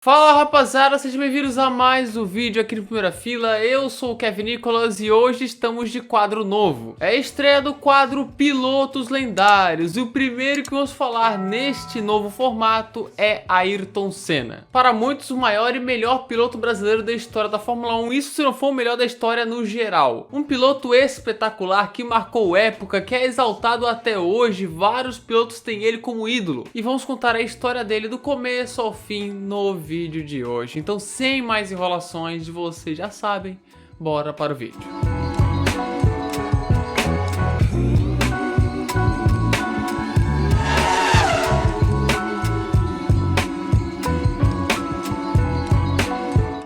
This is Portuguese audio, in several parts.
Fala rapaziada, sejam bem-vindos a mais um vídeo aqui no Primeira Fila. Eu sou o Kevin Nicolas e hoje estamos de quadro novo. É a estreia do quadro Pilotos Lendários e o primeiro que vamos falar neste novo formato é Ayrton Senna. Para muitos, o maior e melhor piloto brasileiro da história da Fórmula 1, isso se não for o melhor da história no geral. Um piloto espetacular que marcou época, que é exaltado até hoje, vários pilotos têm ele como ídolo. E vamos contar a história dele do começo ao fim no vídeo de hoje. Então, sem mais enrolações, vocês já sabem, bora para o vídeo.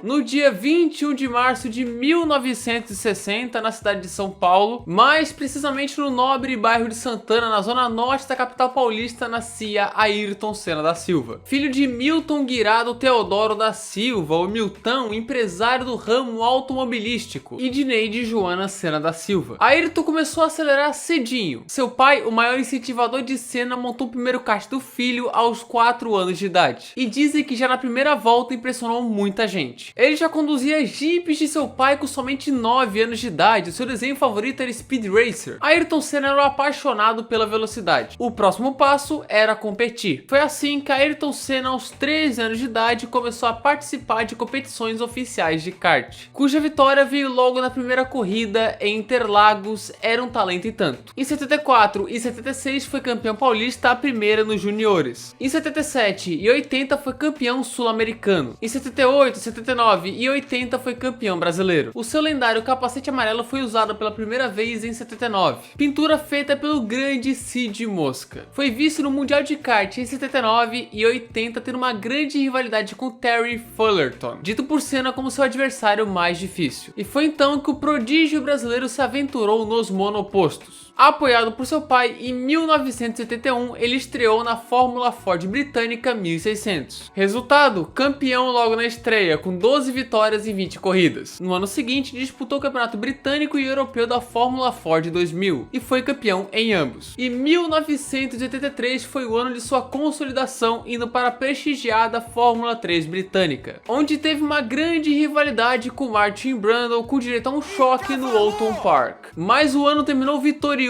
No dia 21 de março de 1960, na cidade de São Paulo, mais precisamente no nobre bairro de Santana, na zona norte da capital paulista, nascia Ayrton Senna da Silva. Filho de Milton Guirado Teodoro da Silva, ou Milton, empresário do ramo automobilístico, e de Neide Joana Senna da Silva. Ayrton começou a acelerar cedinho. Seu pai, o maior incentivador de Senna, montou o primeiro kart do filho aos 4 anos de idade. E dizem que já na primeira volta impressionou muita gente. Ele já conduzia jipes de seu pai com somente 9 anos de idade. Seu desenho favorito era Speed Racer. Ayrton Senna era um apaixonado pela velocidade. O próximo passo era competir. Foi assim que Ayrton Senna, aos 13 anos de idade, começou a participar de competições oficiais de kart, cuja vitória veio logo na primeira corrida em Interlagos. Era um talento e tanto. Em 74 e 76 foi campeão paulista, a primeira nos juniores. Em 77 e 80 foi campeão sul-americano. Em 78, 79 e 80 foi campeão brasileiro. O seu lendário capacete amarelo foi usado pela primeira vez em 79. Pintura feita pelo grande Cid Mosca. Foi visto no Mundial de Kart em 79 e 80 ter uma grande rivalidade com Terry Fullerton, dito por Senna como seu adversário mais difícil. E foi então que o prodígio brasileiro se aventurou nos monopostos. Apoiado por seu pai, em 1981 ele estreou na Fórmula Ford britânica 1600. Resultado: campeão logo na estreia, com 12 vitórias em 20 corridas. No ano seguinte, disputou o campeonato britânico e europeu da Fórmula Ford 2000 e foi campeão em ambos. E 1983 foi o ano de sua consolidação, indo para a prestigiada Fórmula 3 britânica, onde teve uma grande rivalidade com Martin Brundle, com direito a um choque no Oulton Park. Mas o ano terminou vitorioso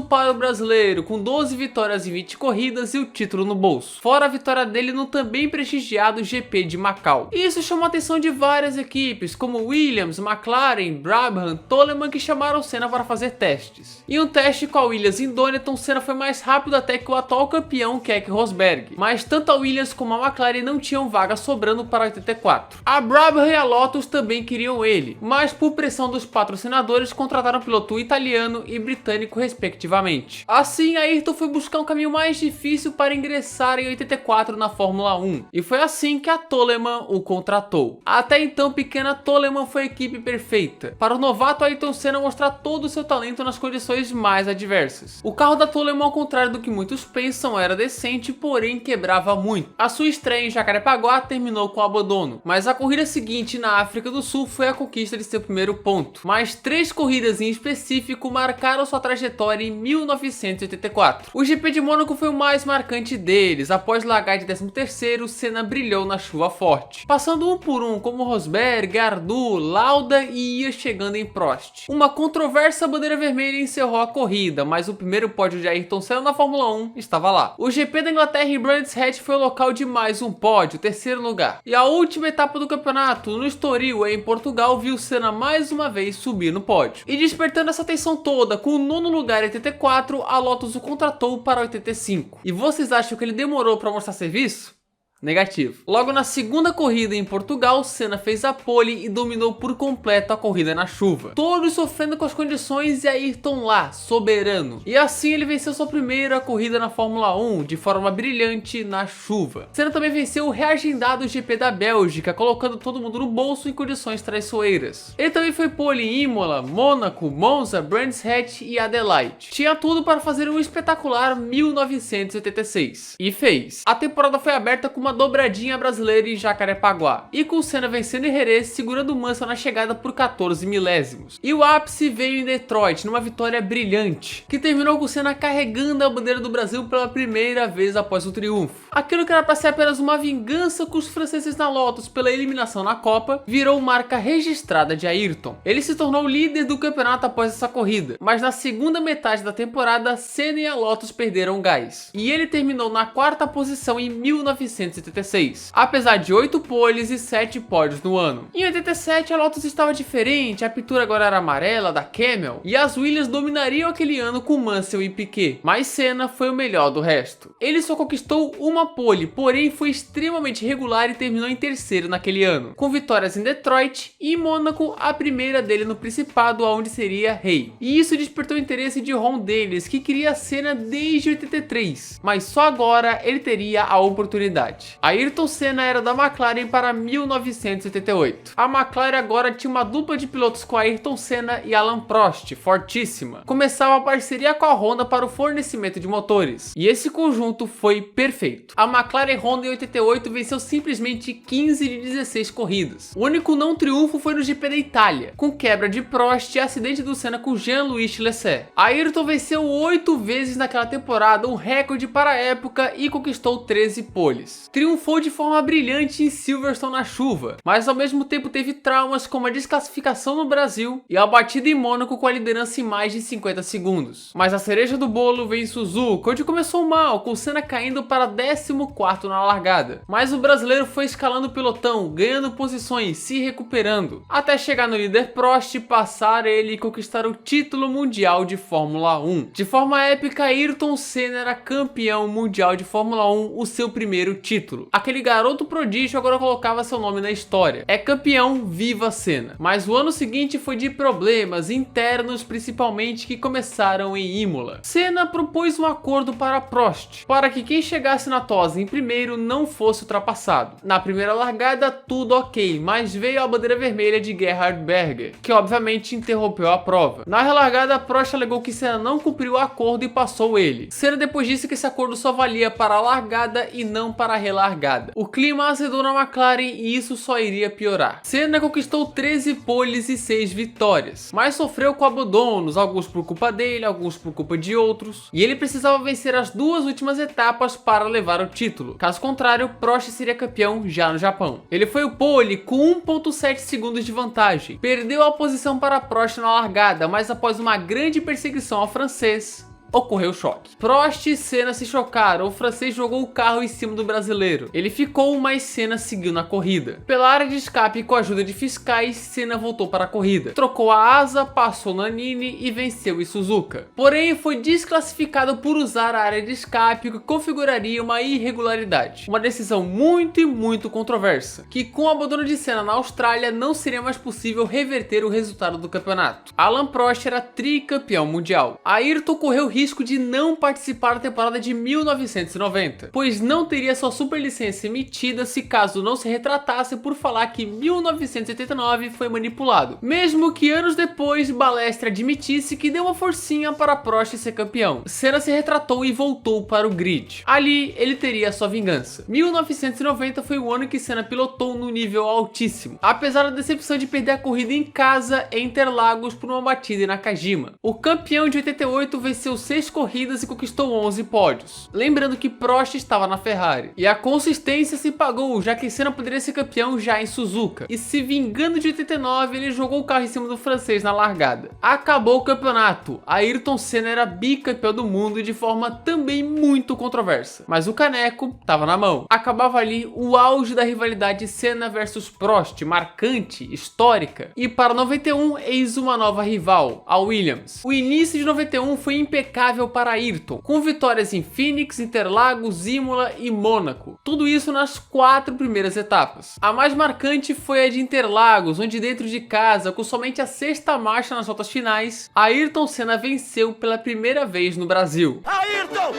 para o brasileiro, com 12 vitórias em 20 corridas e o título no bolso, fora a vitória dele no também prestigiado GP de Macau. E isso chamou a atenção de várias equipes, como Williams, McLaren, Brabham, Toleman, que chamaram Senna para fazer testes. Em um teste com a Williams em Donington, Senna foi mais rápido até que o atual campeão Keke Rosberg, mas tanto a Williams como a McLaren não tinham vaga sobrando para 84. A Brabham e a Lotus também queriam ele, mas por pressão dos patrocinadores contrataram um piloto italiano e britânico respectivamente. Assim, Ayrton foi buscar um caminho mais difícil para ingressar em 84 na Fórmula 1, e foi assim que a Toleman o contratou. Até então, pequena Toleman foi a equipe perfeita para o novato Ayrton Senna mostrar todo o seu talento nas condições mais adversas. O carro da Toleman, ao contrário do que muitos pensam, era decente, porém quebrava muito. A sua estreia em Jacarepaguá terminou com abandono, mas a corrida seguinte na África do Sul foi a conquista de seu primeiro ponto. Mas 3 corridas em específico marcaram sua trajetória em 1984. O GP de Mônaco foi o mais marcante deles. Após largar de 13º, Senna brilhou na chuva forte, passando um por um como Rosberg, Arnoux, Lauda e ia chegando em Prost. Uma controversa bandeira vermelha encerrou a corrida, mas o primeiro pódio de Ayrton Senna na Fórmula 1 estava lá. O GP da Inglaterra em Brands Hatch foi o local de mais um pódio, 3º lugar. E a última etapa do campeonato, no Estoril, em Portugal, viu Senna mais uma vez subir no pódio. E despertando essa atenção toda, com o 9º lugar em 84, a Lotus o contratou para 85. E vocês acham que ele demorou para mostrar serviço? Negativo. Logo na segunda corrida em Portugal, Senna fez a pole e dominou por completo a corrida na chuva, todos sofrendo com as condições e Ayrton lá, soberano. E assim ele venceu sua primeira corrida na Fórmula 1 de forma brilhante na chuva. Senna também venceu o reagendado GP da Bélgica, colocando todo mundo no bolso em condições traiçoeiras. Ele também foi pole em Imola, Mônaco, Monza, Brands Hatch e Adelaide. Tinha tudo para fazer um espetacular 1986. E fez. A temporada foi aberta com uma dobradinha brasileira em Jacarepaguá, e com Senna vencendo em Jerez, segurando o Mansell na chegada por 14 milésimos. E o ápice veio em Detroit, numa vitória brilhante, que terminou com Senna carregando a bandeira do Brasil pela primeira vez após o triunfo. Aquilo que era para ser apenas uma vingança com os franceses na Lotus pela eliminação na Copa, virou marca registrada de Ayrton. Ele se tornou líder do campeonato após essa corrida, mas na segunda metade da temporada, Senna e a Lotus perderam gás, e ele terminou na quarta posição em 1986, apesar de 8 poles e 7 pódios no ano. Em 87 a Lotus estava diferente, a pintura agora era amarela da Camel, e as Williams dominariam aquele ano com Mansell e Piquet, mas Senna foi o melhor do resto. Ele só conquistou uma pole, porém foi extremamente regular e terminou em terceiro naquele ano, com vitórias em Detroit e Mônaco, a primeira dele no Principado, onde seria rei. E isso despertou o interesse de Ron Dennis, que queria Senna desde 83, mas só agora ele teria a oportunidade. Ayrton Senna era da McLaren para 1988. A McLaren agora tinha uma dupla de pilotos com Ayrton Senna e Alain Prost, fortíssima. Começava a parceria com a Honda para o fornecimento de motores, e esse conjunto foi perfeito. A McLaren Honda em 88 venceu simplesmente 15 de 16 corridas. O único não triunfo foi no GP da Itália, com quebra de Prost e acidente do Senna com Jean-Louis Lesser. Ayrton venceu 8 vezes naquela temporada, um recorde para a época, e conquistou 13 poles. Triunfou de forma brilhante em Silverstone na chuva, mas ao mesmo tempo teve traumas como a desclassificação no Brasil e a batida em Mônaco com a liderança em mais de 50 segundos. Mas a cereja do bolo veio em Suzuka, onde começou mal, com Senna caindo para 14º na largada. Mas o brasileiro foi escalando o pelotão, ganhando posições, se recuperando, até chegar no líder Prost, passar ele e conquistar o título mundial de Fórmula 1. De forma épica, Ayrton Senna era campeão mundial de Fórmula 1, o seu primeiro título. Aquele garoto prodígio agora colocava seu nome na história. É campeão, viva Senna. Mas o ano seguinte foi de problemas internos, principalmente, que começaram em Imola. Senna propôs um acordo para Prost, para que quem chegasse na tosa em primeiro não fosse ultrapassado. Na primeira largada, tudo ok, mas veio a bandeira vermelha de Gerhard Berger, que obviamente interrompeu a prova. Na relargada, Prost alegou que Senna não cumpriu o acordo e passou ele. Senna depois disse que esse acordo só valia para a largada e não para a relargada. O clima azedou na McLaren e isso só iria piorar. Senna conquistou 13 poles e 6 vitórias, mas sofreu com abandonos, alguns por culpa dele, alguns por culpa de outros, e ele precisava vencer as duas últimas etapas para levar o título. Caso contrário, Prost seria campeão já no Japão. Ele foi o pole com 1,7 segundos de vantagem. Perdeu a posição para Prost na largada, mas após uma grande perseguição ao francês, ocorreu o choque. Prost e Senna se chocaram, o francês jogou o carro em cima do brasileiro. Ele ficou, mas Senna seguiu na corrida. Pela área de escape, com a ajuda de fiscais, Senna voltou para a corrida. Trocou a asa, passou Nannini e venceu em Suzuka. Porém, foi desclassificado por usar a área de escape, que configuraria uma irregularidade. Uma decisão muito controversa, que com o abandono de Senna na Austrália, não seria mais possível reverter o resultado do campeonato. Alain Prost era tricampeão mundial. Ayrton correu risco de não participar da temporada de 1990, pois não teria sua superlicença emitida se caso não se retratasse por falar que 1989 foi manipulado, mesmo que anos depois Balestre admitisse que deu uma forcinha para Prost ser campeão. Senna se retratou e voltou para o grid. Ali ele teria sua vingança. 1990 foi o ano que Senna pilotou no nível altíssimo, apesar da decepção de perder a corrida em casa em Interlagos por uma batida em Nakajima. O campeão de 88 venceu 6 corridas e conquistou 11 pódios. Lembrando que Prost estava na Ferrari. E a consistência se pagou, já que Senna poderia ser campeão já em Suzuka. E se vingando de 89, ele jogou o carro em cima do francês na largada. Acabou o campeonato. Ayrton Senna era bicampeão do mundo e de forma também muito controversa. Mas o caneco estava na mão. Acabava ali o auge da rivalidade Senna versus Prost, marcante, histórica. E para 91, eis uma nova rival, a Williams. O início de 91 foi impecável para Ayrton, com vitórias em Phoenix, Interlagos, Imola e Mônaco. Tudo isso nas 4 primeiras etapas. A mais marcante foi a de Interlagos, onde dentro de casa, com somente a 6ª marcha nas voltas finais, Ayrton Senna venceu pela primeira vez no Brasil. Ayrton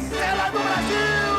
Senna do Brasil!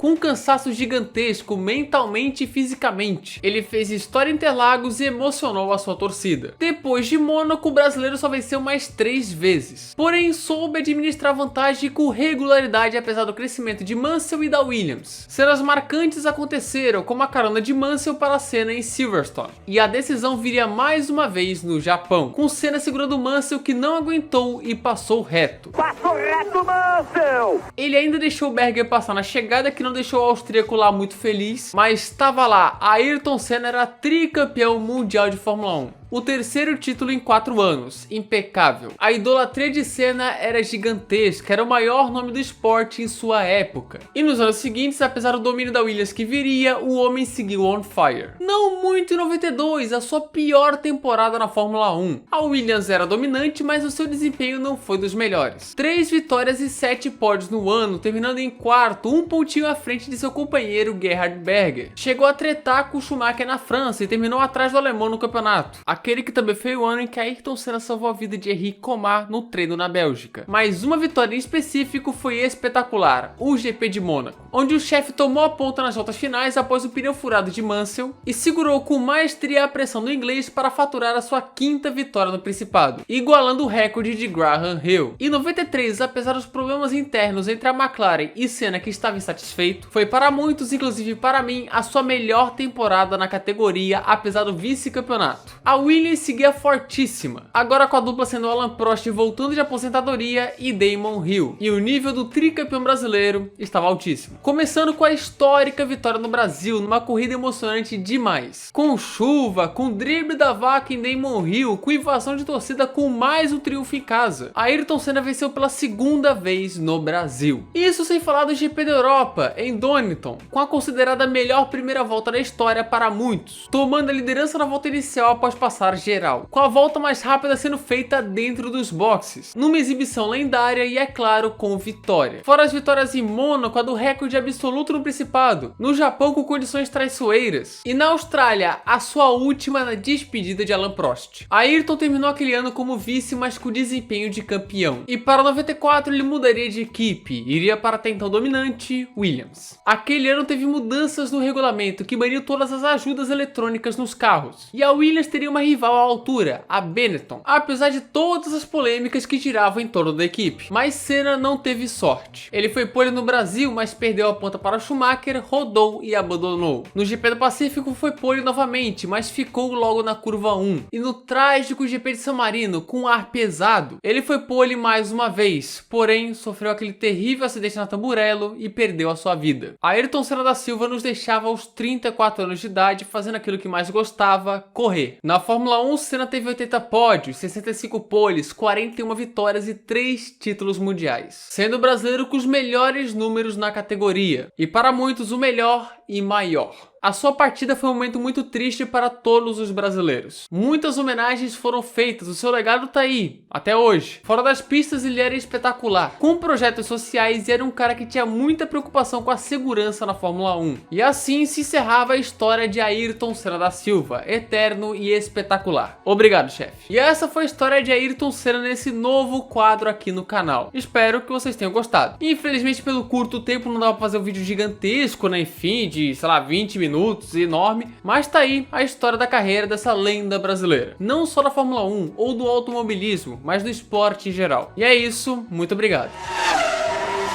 com um cansaço gigantesco mentalmente e fisicamente. Ele fez história em Interlagos e emocionou a sua torcida. Depois de Mônaco, o brasileiro só venceu mais 3 vezes. Porém, soube administrar vantagem com regularidade apesar do crescimento de Mansell e da Williams. Cenas marcantes aconteceram, como a carona de Mansell para a Senna em Silverstone. E a decisão viria mais uma vez no Japão, com Senna segurando Mansell, que não aguentou e passou reto. Passou reto, Mansell! Ele ainda deixou o Berger passar na chegada, que não deixou o austríaco lá muito feliz, mas estava lá, Ayrton Senna era tricampeão mundial de Fórmula 1. O terceiro título em 4 anos, impecável. A idolatria de Senna era gigantesca, era o maior nome do esporte em sua época. E nos anos seguintes, apesar do domínio da Williams que viria, o homem seguiu on fire. Não muito em 92, a sua pior temporada na Fórmula 1. A Williams era dominante, mas o seu desempenho não foi dos melhores. 3 vitórias e 7 pódios no ano, terminando em quarto, um pontinho à frente de seu companheiro Gerhard Berger. Chegou a tretar com o Schumacher na França e terminou atrás do alemão no campeonato. Aquele que também foi o ano em que Ayrton Senna salvou a vida de Henrique Comar no treino na Bélgica. Mas uma vitória em específico foi espetacular, o GP de Mônaco, onde o chefe tomou a ponta nas voltas finais após o pneu furado de Mansell e segurou com maestria a pressão do inglês para faturar a sua 5ª vitória no Principado, igualando o recorde de Graham Hill. Em 93, apesar dos problemas internos entre a McLaren e Senna, que estava insatisfeito, foi para muitos, inclusive para mim, a sua melhor temporada na categoria, apesar do vice-campeonato. A Williams seguia fortíssima, agora com a dupla sendo Alan Prost voltando de aposentadoria e Damon Hill, e o nível do tricampeão brasileiro estava altíssimo. Começando com a histórica vitória no Brasil, numa corrida emocionante demais. Com chuva, com drible da vaca em Damon Hill, com invasão de torcida, com mais um triunfo em casa. Ayrton Senna venceu pela 2ª vez no Brasil. Isso sem falar do GP da Europa, em Donington, com a considerada melhor primeira volta da história para muitos, tomando a liderança na volta inicial após passar geral, com a volta mais rápida sendo feita dentro dos boxes, numa exibição lendária e, é claro, com vitória. Fora as vitórias em Mônaco, a do recorde absoluto no Principado, no Japão com condições traiçoeiras, e na Austrália, a sua última na despedida de Alan Prost. Ayrton terminou aquele ano como vice, mas com desempenho de campeão, e para 94 ele mudaria de equipe, iria para até então dominante Williams. Aquele ano teve mudanças no regulamento que baniu todas as ajudas eletrônicas nos carros, e a Williams teria uma rival à altura, a Benetton, apesar de todas as polêmicas que giravam em torno da equipe. Mas Senna não teve sorte. Ele foi pole no Brasil, mas perdeu a ponta para Schumacher, rodou e abandonou. No GP do Pacífico foi pole novamente, mas ficou logo na curva 1. E no trágico GP de San Marino, com ar pesado, ele foi pole mais uma vez, porém sofreu aquele terrível acidente na Tamburello e perdeu a sua vida. Ayrton Senna da Silva nos deixava aos 34 anos de idade fazendo aquilo que mais gostava, correr. Na Fórmula 1, Senna teve 80 pódios, 65 poles, 41 vitórias e 3 títulos mundiais, sendo o brasileiro com os melhores números na categoria, e para muitos o melhor e maior. A sua partida foi um momento muito triste para todos os brasileiros. Muitas homenagens foram feitas, o seu legado tá aí, até hoje. Fora das pistas ele era espetacular, com projetos sociais, e era um cara que tinha muita preocupação com a segurança na Fórmula 1. E assim se encerrava a história de Ayrton Senna da Silva, eterno e espetacular. Obrigado, chefe. E essa foi a história de Ayrton Senna nesse novo quadro aqui no canal. Espero que vocês tenham gostado. Infelizmente, pelo curto tempo não dá pra fazer um vídeo gigantesco, né? Enfim, de, sei lá, 20 minutos, enorme, mas tá aí a história da carreira dessa lenda brasileira, não só da Fórmula 1 ou do automobilismo, mas do esporte em geral. E é isso, muito obrigado.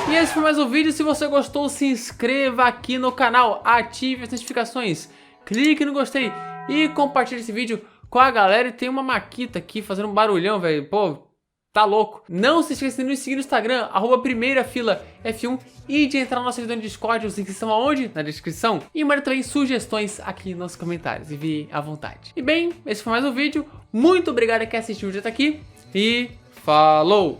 E esse foi mais um vídeo. Se você gostou, se inscreva aqui no canal, ative as notificações, clique no gostei e compartilhe esse vídeo com a galera. E tem uma maquita aqui fazendo um barulhão, velho, pô, tá louco. Não se esqueça de nos seguir no Instagram, @primeirafilaf1, e de entrar no nosso servidor de Discord. Os links estão aonde? Na descrição. E mande também sugestões aqui nos comentários, envie à vontade. E bem, esse foi mais um vídeo. Muito obrigado a quem assistiu o vídeo até aqui e falou!